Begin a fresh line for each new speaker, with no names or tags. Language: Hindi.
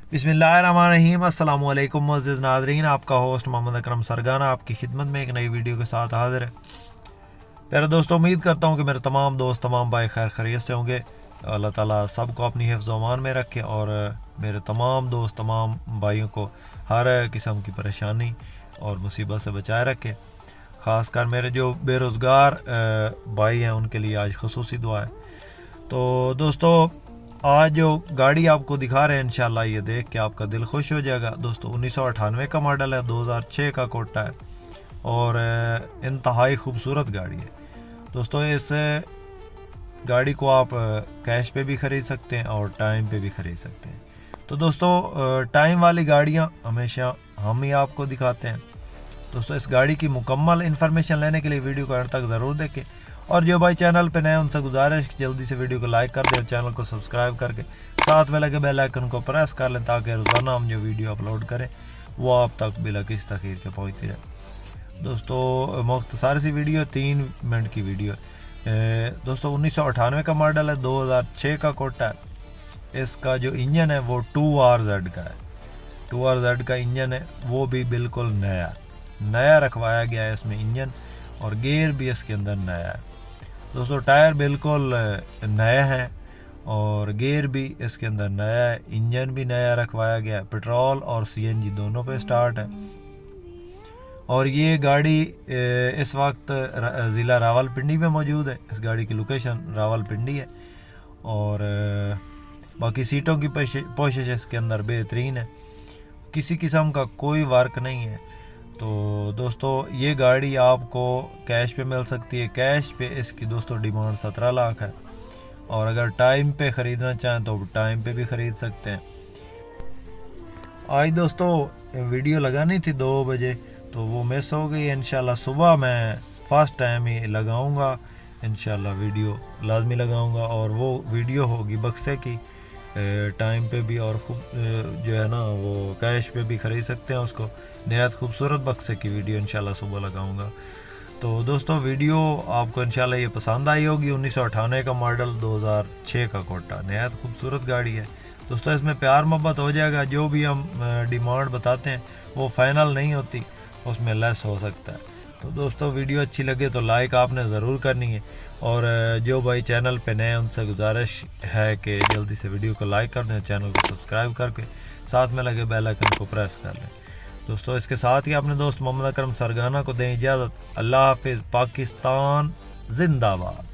बिस्मिल्लाहिर्रहमानिर्रहीम। अस्सलाम वालेकुम मुअज़्ज़िज़ नाज़रीन, आपका होस्ट मोहम्मद अकरम सरगाना आपकी खिदमत में एक नई वीडियो के साथ हाजिर है। प्यारे दोस्तों, उम्मीद करता हूँ कि मेरे तमाम दोस्त तमाम भाई खैर खैरियत से होंगे। अल्लाह ताला सबको अपनी हिफ्ज़ व अमान में रखे और मेरे तमाम दोस्त तमाम भाइयों को हर किस्म की परेशानी और मुसीबत से बचाए रखे। ख़ासकर मेरे जो बेरोज़गार भाई हैं उनके लिए आज ख़ुसूसी दुआ है। तो दोस्तों, आज जो गाड़ी आपको दिखा रहे हैं इंशाल्लाह ये देख के आपका दिल खुश हो जाएगा। दोस्तों 1998 का मॉडल है, 2006 का कोटा है और इंतहाई खूबसूरत गाड़ी है। दोस्तों इस गाड़ी को आप कैश पे भी ख़रीद सकते हैं और टाइम पे भी ख़रीद सकते हैं। तो दोस्तों टाइम वाली गाड़ियाँ हमेशा हम ही आपको दिखाते हैं। दोस्तों इस गाड़ी की मुकम्मल इन्फॉर्मेशन लेने के लिए वीडियो को अंत तक ज़रूर देखें और जो भाई चैनल पे नए उनसे गुजारिश जल्दी से वीडियो को लाइक कर दें और चैनल को सब्सक्राइब करके साथ में लगे बेल आइकन को प्रेस कर लें ताकि रोज़ाना हम जो वीडियो अपलोड करें वो आप तक बिला किसी तखीर के पहुँचती रहे। दोस्तों मुख्तसर सी वीडियो 3 मिनट की वीडियो है। दोस्तों 1998 का मॉडल है, 2006 का कोटा है। इसका जो इंजन है वो 2RZ का है। 2RZ का इंजन है, वो भी बिल्कुल नया रखवाया गया है इसमें इंजन, और गियर भी इसके अंदर नया है। दोस्तों टायर बिल्कुल नए हैं और गियर भी इसके अंदर नया है, इंजन भी नया रखवाया गया है। पेट्रोल और CNG दोनों पे स्टार्ट है और ये गाड़ी इस वक्त ज़िला रावलपिंडी में मौजूद है। इस गाड़ी की लोकेशन रावलपिंडी है और बाकी सीटों की पोशिश इसके अंदर बेहतरीन है, किसी किस्म का कोई वर्क नहीं है। तो दोस्तों ये गाड़ी आपको कैश पे मिल सकती है। कैश पे इसकी दोस्तों डिमांड 17 लाख है और अगर टाइम पे ख़रीदना चाहें तो टाइम पे भी ख़रीद सकते हैं। आज दोस्तों वीडियो लगानी थी 2 बजे तो वो मिस हो गई। इंशाल्लाह सुबह मैं फर्स्ट टाइम ही लगाऊंगा, इंशाल्लाह वीडियो लाजमी लगाऊंगा और वो वीडियो होगी बक्से की टाइम पे भी और खूब जो है ना वो कैश पे भी ख़रीद सकते हैं उसको। नहायत खूबसूरत बक्से की वीडियो इंशाल्लाह सुबह लगाऊंगा। तो दोस्तों वीडियो आपको इंशाल्लाह ये पसंद आई होगी। 1998 का मॉडल, 2006 का कोटा, नहायत खूबसूरत गाड़ी है। दोस्तों इसमें प्यार मोहब्बत हो जाएगा, जो भी हम डिमांड बताते हैं वो फाइनल नहीं होती, उसमें लेस हो सकता है। तो दोस्तों वीडियो अच्छी लगे तो लाइक आपने ज़रूर करनी है और जो भाई चैनल पे नए उनसे गुजारिश है कि जल्दी से वीडियो को लाइक कर दें, चैनल को सब्सक्राइब करके साथ में लगे बेल आइकन को प्रेस कर लें। दोस्तों इसके साथ ही अपने दोस्त मोहम्मद अकरम सरगाना को दें इजाज़त। अल्लाह हाफिज़। पाकिस्तान जिंदाबाद।